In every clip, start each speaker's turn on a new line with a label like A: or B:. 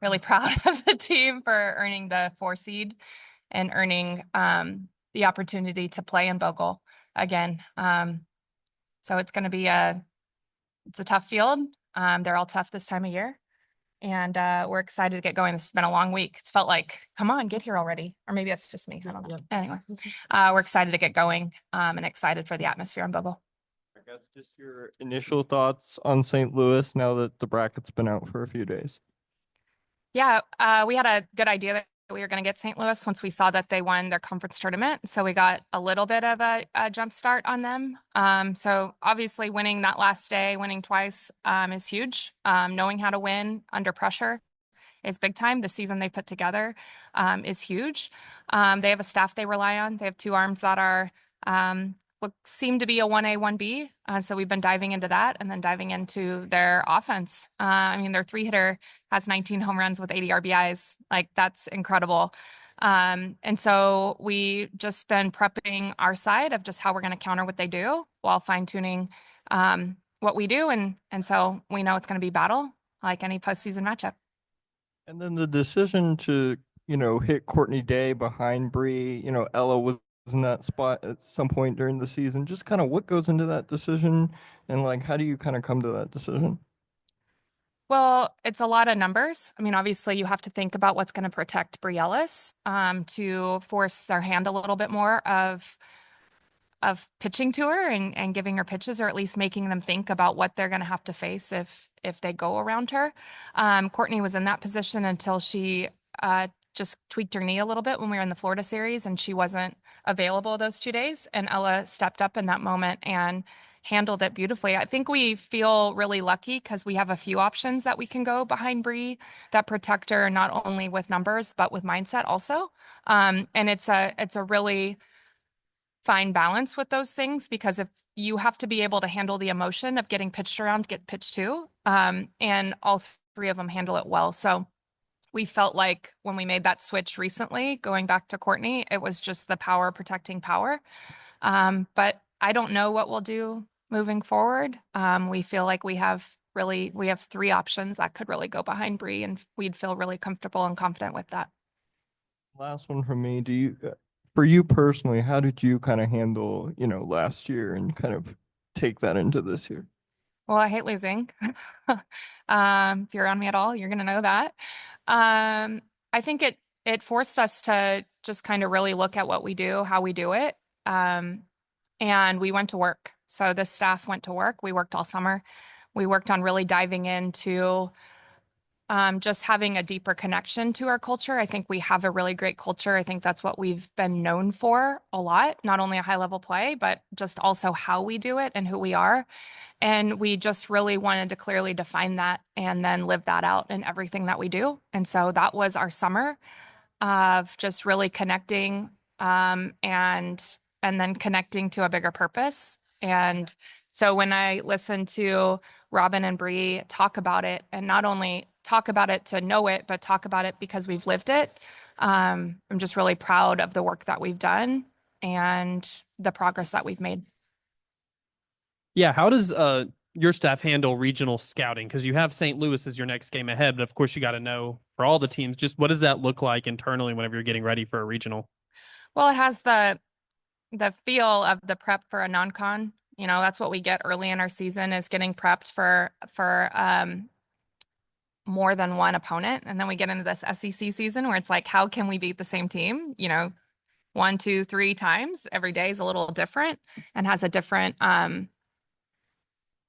A: really proud of the team for earning the 4 seed and earning the opportunity to play in Bogle again. So it's going to be it's a tough field. They're all tough this time of year. And we're excited to get going. This has been a long week. It's felt like, come on, get here already. Or maybe that's just me. I don't know. Anyway, we're excited to get going and excited for the atmosphere in Bogle.
B: I guess just your initial thoughts on St. Louis now that the bracket's been out for a few days.
A: Yeah, we had a good idea that we were going to get St. Louis once we saw that they won their conference tournament. So we got a little bit of a jump start on them. So obviously winning that last day, winning twice is huge. Knowing how to win under pressure is big time. The season they put together is huge. They have a staff they rely on. They have two arms that are seem to be a 1A, 1B. So we've been diving into that and then diving into their offense. I mean, their 3-hitter has 19 home runs with 80 RBIs. Like, that's incredible. And so we just been prepping our side of just how we're going to counter what they do while fine-tuning what we do. And so we know it's going to be battle like any postseason matchup.
B: And then the decision to, hit Courtney Day behind Bri, Ella was in that spot at some point during the season. Just kind of what goes into that decision and like how do you kind of come to that decision?
A: Well, it's a lot of numbers. I mean, obviously you have to think about what's going to protect Bri Ellis to force their hand a little bit more of pitching to her and giving her pitches, or at least making them think about what they're going to have to face if they go around her. Courtney was in that position until she just tweaked her knee a little bit when we were in the Florida series, and she wasn't available those 2 days. And Ella stepped up in that moment and handled it beautifully. I think we feel really lucky because we have a few options that we can go behind Bri that protect her not only with numbers but with mindset also. And it's a really fine balance with those things, because if you have to be able to handle the emotion of getting pitched around, get pitched to, and all three of them handle it well. So we felt like when we made that switch recently, going back to Courtney, it was just the power protecting power. But I don't know what we'll do moving forward. We feel like we have 3 options that could really go behind Bri, and we'd feel really comfortable and confident with that.
B: Last one from me. For you personally, how did you kind of handle, last year and kind of take that into this year?
A: Well, I hate losing. If you're around me at all, you're going to know that. I think it forced us to just kind of really look at what we do, how we do it. And we went to work. So this staff went to work. We worked all summer. We worked on really diving into just having a deeper connection to our culture. I think we have a really great culture. I think that's what we've been known for a lot, not only a high level play, but just also how we do it and who we are. And we just really wanted to clearly define that and then live that out in everything that we do. And so that was our summer of just really connecting and then connecting to a bigger purpose. And so when I listen to Robin and Bri talk about it, and not only talk about it to know it, but talk about it because we've lived it, I'm just really proud of the work that we've done and the progress that we've made.
C: Yeah, how does your staff handle regional scouting? Because you have St. Louis as your next game ahead, but of course you got to know for all the teams, just what does that look like internally whenever you're getting ready for a regional?
A: Well, it has the feel of the prep for a non-con. That's what we get early in our season, is getting prepped for more than one opponent. And then we get into this SEC season where it's like, how can we beat the same team? 1, 2, 3 times every day is a little different and has a different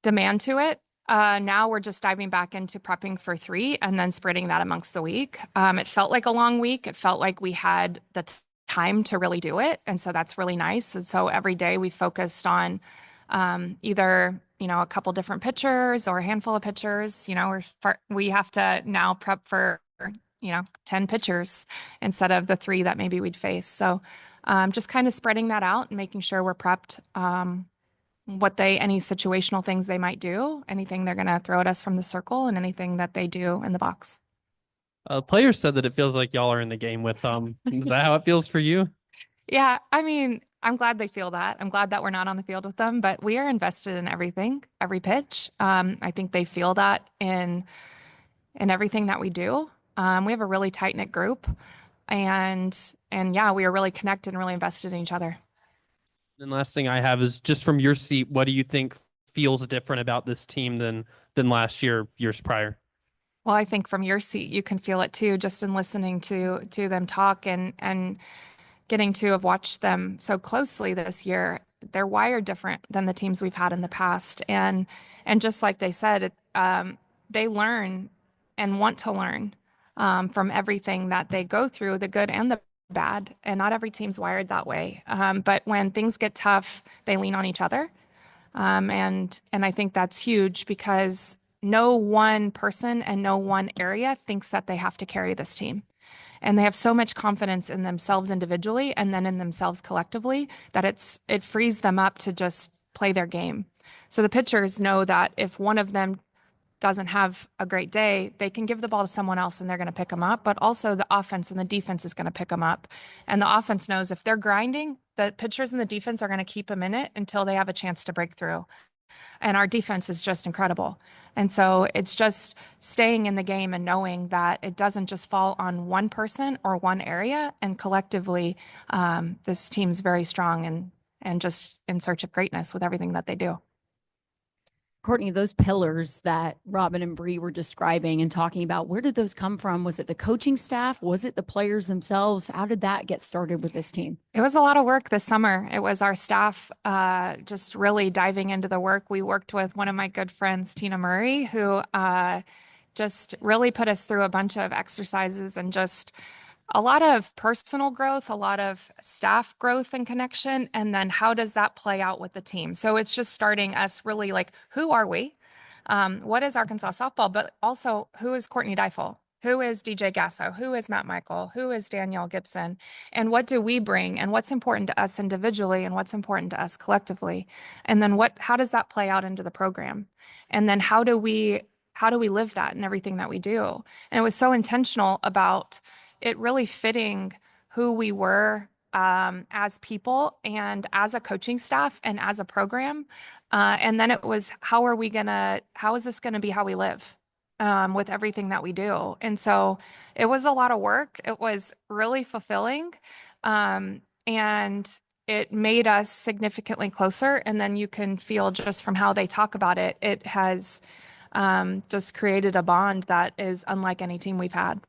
A: demand to it. Now we're just diving back into prepping for 3 and then spreading that amongst the week. It felt like a long week. It felt like we had the time to really do it. And so that's really nice. And so every day we focused on either, a couple different pitchers or a handful of pitchers. We have to now prep for, 10 pitchers instead of the 3 that maybe we'd face. So just kind of spreading that out and making sure we're prepped, any situational things they might do, anything they're going to throw at us from the circle, and anything that they do in the box.
C: Players said that it feels like y'all are in the game with them. Is that how it feels for you?
A: Yeah, I mean, I'm glad they feel that. I'm glad that we're not on the field with them, but we are invested in everything, every pitch. I think they feel that in everything that we do. We have a really tight-knit group, and yeah, we are really connected and really invested in each other.
C: And last thing I have is just from your seat, what do you think feels different about this team than last year, years prior?
A: Well, I think from your seat, you can feel it too, just in listening to them talk and getting to have watched them so closely this year. They're wired different than the teams we've had in the past, and just like they said, they learn and want to learn from everything that they go through, the good and the bad. And not every team's wired that way. But when things get tough, they lean on each other. And I think that's huge because no one person and no one area thinks that they have to carry this team. And they have so much confidence in themselves individually and then in themselves collectively that it frees them up to just play their game. So the pitchers know that if one of them doesn't have a great day, they can give the ball to someone else and they're going to pick them up. But also the offense and the defense is going to pick them up. And the offense knows if they're grinding, the pitchers and the defense are going to keep them in it until they have a chance to break through. And our defense is just incredible. And so it's just staying in the game and knowing that it doesn't just fall on one person or one area. And collectively, this team's very strong and just in search of greatness with everything that they do.
D: Courtney, those pillars that Robin and Bri were describing and talking about, where did those come from? Was it the coaching staff? Was it the players themselves? How did that get started with this team?
A: It was a lot of work this summer. It was our staff just really diving into the work. We worked with one of my good friends, Tina Murray, who just really put us through a bunch of exercises and just a lot of personal growth, a lot of staff growth and connection. And then how does that play out with the team? So it's just starting us really like, who are we? What is Arkansas softball? But also, who is Courtney Deifel? Who is DJ Gasso? Who is Matt Michael? Who is Danielle Gibson? And what do we bring? And what's important to us individually? And what's important to us collectively? And then how does that play out into the program? And then how do we live that in everything that we do? And it was so intentional about it really fitting who we were as people and as a coaching staff and as a program. And then it was, how is this going to be how we live with everything that we do? And so it was a lot of work. It was really fulfilling. And it made us significantly closer. And then you can feel just from how they talk about it, it has just created a bond that is unlike any team we've had.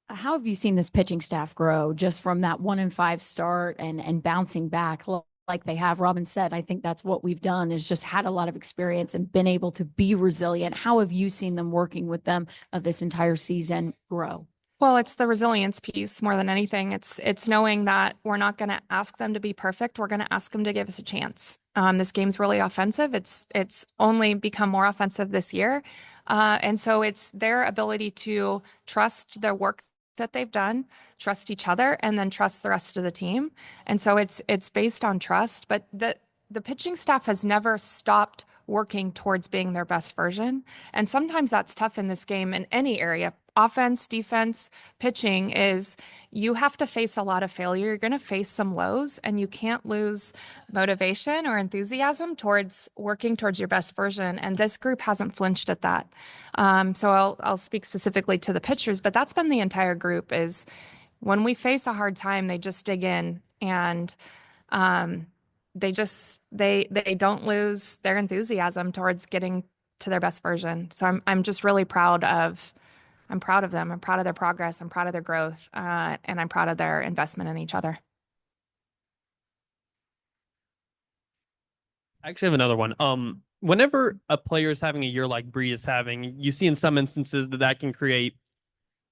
D: How have you seen this pitching staff grow just from that 1-5 start and bouncing back like they have? Robin said, I think that's what we've done is just had a lot of experience and been able to be resilient. How have you seen them working with them of this entire season grow?
A: Well, it's the resilience piece more than anything. It's knowing that we're not going to ask them to be perfect. We're going to ask them to give us a chance. This game's really offensive. It's only become more offensive this year. And so it's their ability to trust their work that they've done, trust each other, and then trust the rest of the team. And so it's based on trust, but the pitching staff has never stopped working towards being their best version. And sometimes that's tough in this game in any area. Offense, defense, pitching is you have to face a lot of failure. You're going to face some lows, and you can't lose motivation or enthusiasm towards working towards your best version. And this group hasn't flinched at that. So I'll speak specifically to the pitchers, but that's been the entire group is when we face a hard time, they just dig in and they don't lose their enthusiasm towards getting to their best version. So I'm just really proud of them. I'm proud of their progress. I'm proud of their growth. And I'm proud of their investment in each other.
C: I actually have another one. Whenever a player is having a year like Bri is having, you see in some instances that can create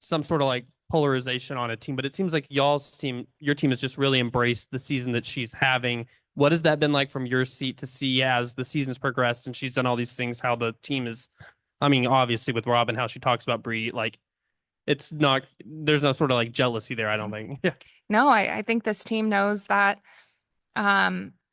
C: some sort of like polarization on a team, but it seems like your team has just really embraced the season that she's having. What has that been like from your seat to see as the season's progressed and she's done all these things, how the team is, I mean, obviously with Robin, how she talks about Bri, like there's no sort of like jealousy there, I don't think. Yeah.
A: No, I think this team knows that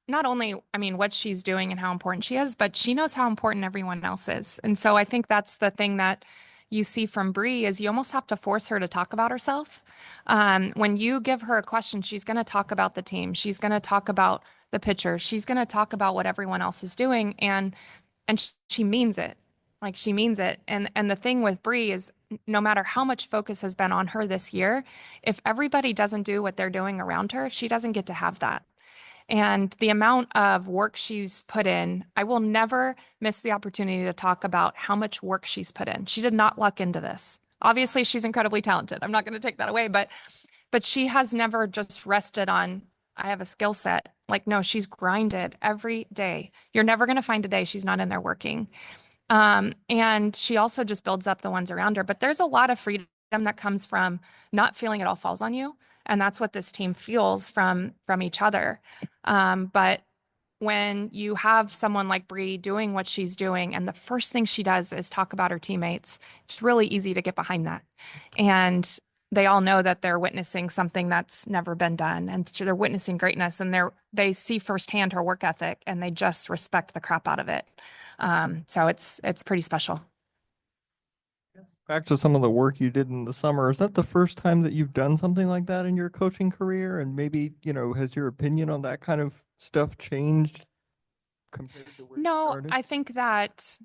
A: not only, I mean, what she's doing and how important she is, but she knows how important everyone else is. And so I think that's the thing that you see from Bri is you almost have to force her to talk about herself. When you give her a question, she's going to talk about the team. She's going to talk about the pitcher. She's going to talk about what everyone else is doing. And she means it. Like she means it. And the thing with Bri is no matter how much focus has been on her this year, if everybody doesn't do what they're doing around her, she doesn't get to have that. And the amount of work she's put in, I will never miss the opportunity to talk about how much work she's put in. She did not luck into this. Obviously, she's incredibly talented. I'm not going to take that away, but she has never just rested on, I have a skill set. Like, no, she's grinded every day. You're never going to find a day she's not in there working. And she also just builds up the ones around her. But there's a lot of freedom that comes from not feeling it all falls on you. And that's what this team feels from each other. But when you have someone like Bri doing what she's doing, and the first thing she does is talk about her teammates, it's really easy to get behind that. And they all know that they're witnessing something that's never been done, and they're witnessing greatness, and they see firsthand her work ethic, and they just respect the crap out of it. So it's pretty special.
B: Back to some of the work you did in the summer. Is that the first time that you've done something like that in your coaching career? And maybe, has your opinion on that kind of stuff changed compared to where you
A: No,
B: started?
A: I think that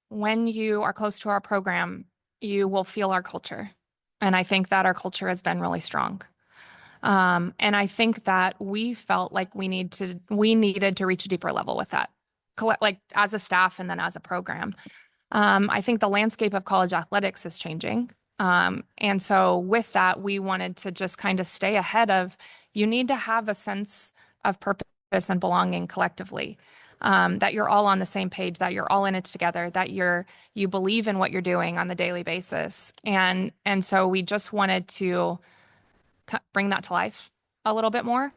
A: when you are close to our program, you will feel our culture. And I think that our culture has been really strong. And I think that we felt like we needed to reach a deeper level with that, like as a staff and then as a program. I think the landscape of college athletics is changing. And so with that, we wanted to just kind of stay ahead of, you need to have a sense of purpose and belonging collectively, that you're all on the same page, that you're all in it together, that you believe in what you're doing on the daily basis. And so we just wanted to bring that to life a little bit more.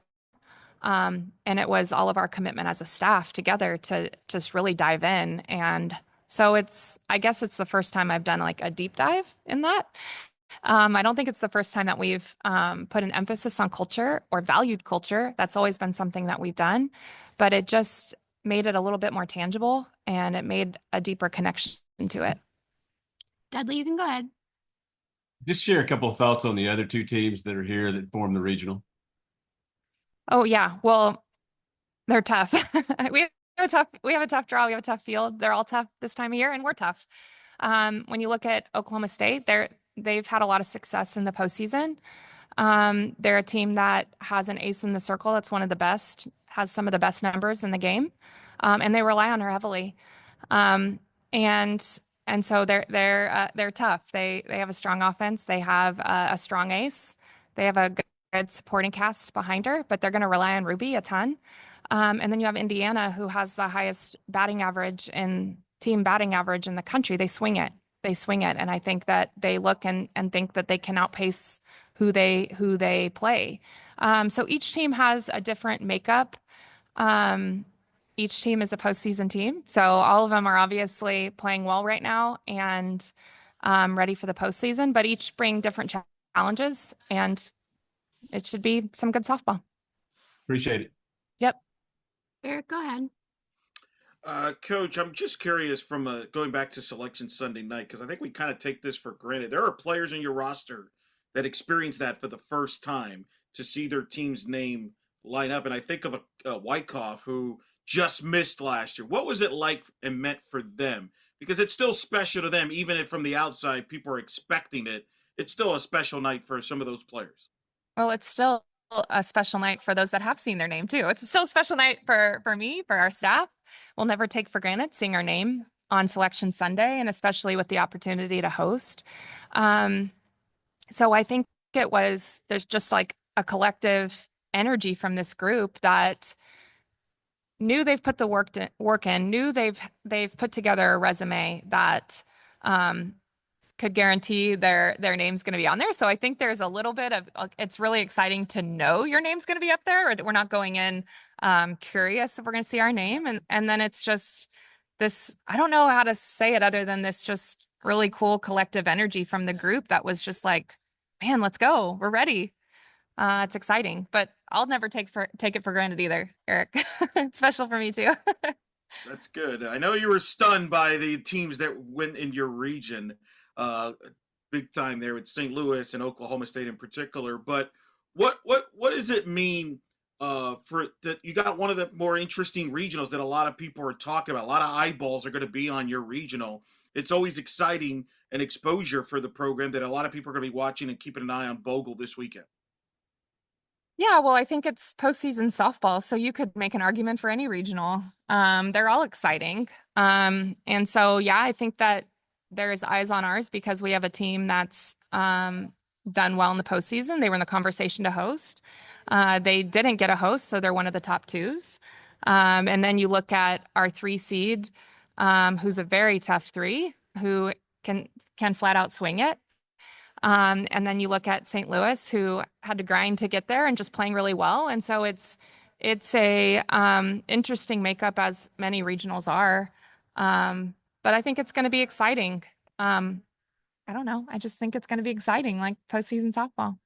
A: And it was all of our commitment as a staff together to just really dive in. And so I guess it's the first time I've done like a deep dive in that. I don't think it's the first time that we've put an emphasis on culture or valued culture. That's always been something that we've done, but it just made it a little bit more tangible, and it made a deeper connection to it.
E: Dudley, you can go ahead.
F: Just share a couple of thoughts on the other two teams that are here that form the regional.
A: Oh yeah, well, they're tough. We have a tough draw. We have a tough field. They're all tough this time of year, and we're tough. When you look at Oklahoma State, they've had a lot of success in the postseason. They're a team that has an ace in the circle. That's one of the best, has some of the best numbers in the game, and they rely on her heavily. And so they're tough. They have a strong offense. They have a strong ace. They have a good supporting cast behind her, but they're going to rely on Ruby a ton. And then you have Indiana, who has the highest team batting average in the country. They swing it. And I think that they look and think that they can outpace who they play. So each team has a different makeup. Each team is a postseason team. So all of them are obviously playing well right now and ready for the postseason, but each bring different challenges, and it should be some good softball.
F: Appreciate it.
A: Yep.
E: Eric, go ahead.
G: Coach, I'm just curious from going back to Selection Sunday night, because I think we kind of take this for granted. There are players in your roster that experience that for the first time, to see their team's name line up. And I think of a Wyckoff who just missed last year. What was it like and meant for them? Because it's still special to them, even if from the outside people are expecting it. It's still a special night for some of those players.
A: Well, it's still a special night for those that have seen their name too. It's still a special night for me, for our staff. We'll never take for granted seeing our name on Selection Sunday, and especially with the opportunity to host. So I think there's just like a collective energy from this group that knew they've put the work in, knew they've put together a resume that could guarantee their name's going to be on there. So I think there's a little bit of, it's really exciting to know your name's going to be up there, or that we're not going in curious if we're going to see our name. And then it's just this, I don't know how to say it other than this just really cool collective energy from the group that was just like, man, let's go. We're ready. It's exciting, but I'll never take it for granted either, Eric. It's special for me too.
G: That's good. I know you were stunned by the teams that went in your region, big time there with St. Louis and Oklahoma State in particular. But what does it mean for that? You got one of the more interesting regionals that a lot of people are talking about. A lot of eyeballs are going to be on your regional. it's always exciting and exposure for the program that a lot of people are going to be watching and keeping an eye on Bogle this weekend.
A: Yeah, well, I think it's postseason softball, so you could make an argument for any regional. They're all exciting. And so, yeah, I think that there's eyes on ours because we have a team that's done well in the postseason. They were in the conversation to host. They didn't get a host, so they're one of the top twos. And then you look at our 3 seed, who's a very tough 3, who can flat out swing it. And then you look at St. Louis, who had to grind to get there and just playing really well. And so it's a interesting makeup, as many regionals are. But I think it's going to be exciting. I don't know. I just think it's going to be exciting, like postseason softball.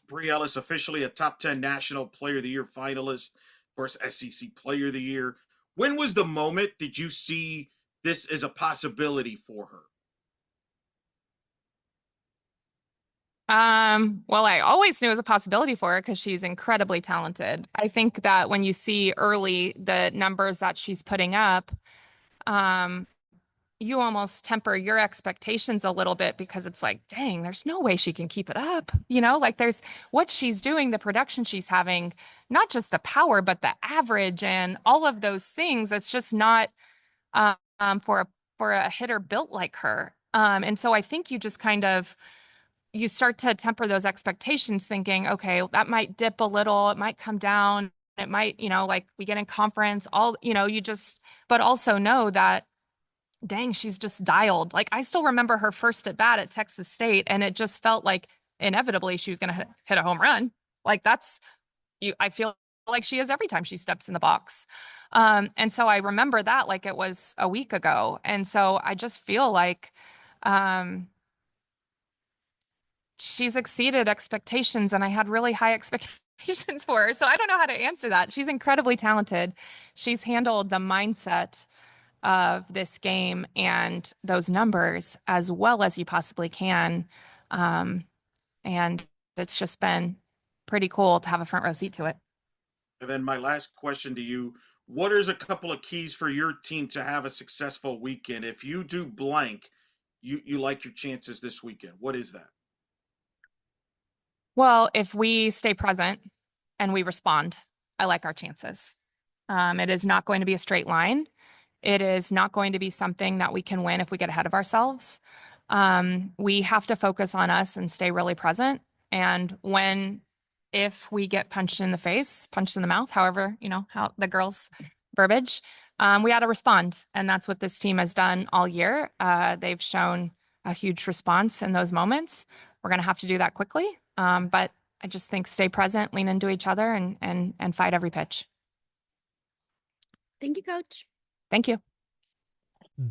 G: Bri Ellis, officially a top 10 National Player of the Year finalist, of course, SEC Player of the Year. When was the moment did you see this as a possibility for her?
A: Well, I always knew it was a possibility for her because she's incredibly talented. I think that when you see early the numbers that she's putting up, you almost temper your expectations a little bit because it's like, dang, there's no way she can keep it up. Like there's what she's doing, the production she's having, not just the power, but the average and all of those things. It's just not for a hitter built like her. And so I think you just you start to temper those expectations thinking, okay, that might dip a little, it might come down, it might, like we get in conference, but also know that, dang, she's just dialed. Like I still remember her first at bat at Texas State, and it just felt like inevitably she was going to hit a home run. Like I feel like she is every time she steps in the box. And so I remember that like it was a week ago. And so I just feel like, she's exceeded expectations, and I had really high expectations for her. So I don't know how to answer that. She's incredibly talented. She's handled the mindset of this game and those numbers as well as you possibly can. And it's just been pretty cool to have a front row seat to it.
G: And then my last question to you, what is a couple of keys for your team to have a successful weekend? If you do blank, you like your chances this weekend. What is that?
A: Well, if we stay present and we respond, I like our chances. It is not going to be a straight line. It is not going to be something that we can win if we get ahead of ourselves. We have to focus on us and stay really present. And if we get punched in the face, punched in the mouth, however, how the girls' verbiage, we got to respond. And that's what this team has done all year. They've shown a huge response in those moments. We're going to have to do that quickly. But I just think stay present, lean into each other, and fight every pitch.
E: Thank you, Coach.
A: Thank you.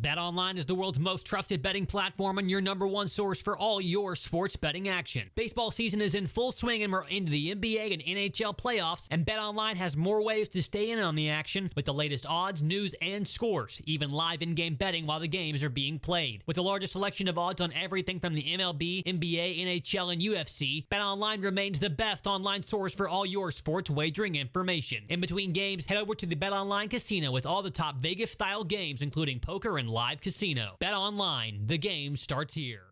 H: BetOnline is the world's most trusted betting platform and your number one source for all your sports betting action. Baseball season is in full swing and we're into the NBA and NHL playoffs, and BetOnline has more ways to stay in on the action with the latest odds, news, and scores, even live in-game betting while the games are being played. With the largest selection of odds on everything from the MLB, NBA, NHL, and UFC, BetOnline remains the best online source for all your sports wagering information. In between games, head over to the BetOnline Casino with all the top Vegas-style games, including poker and live casino. Bet online, the game starts here.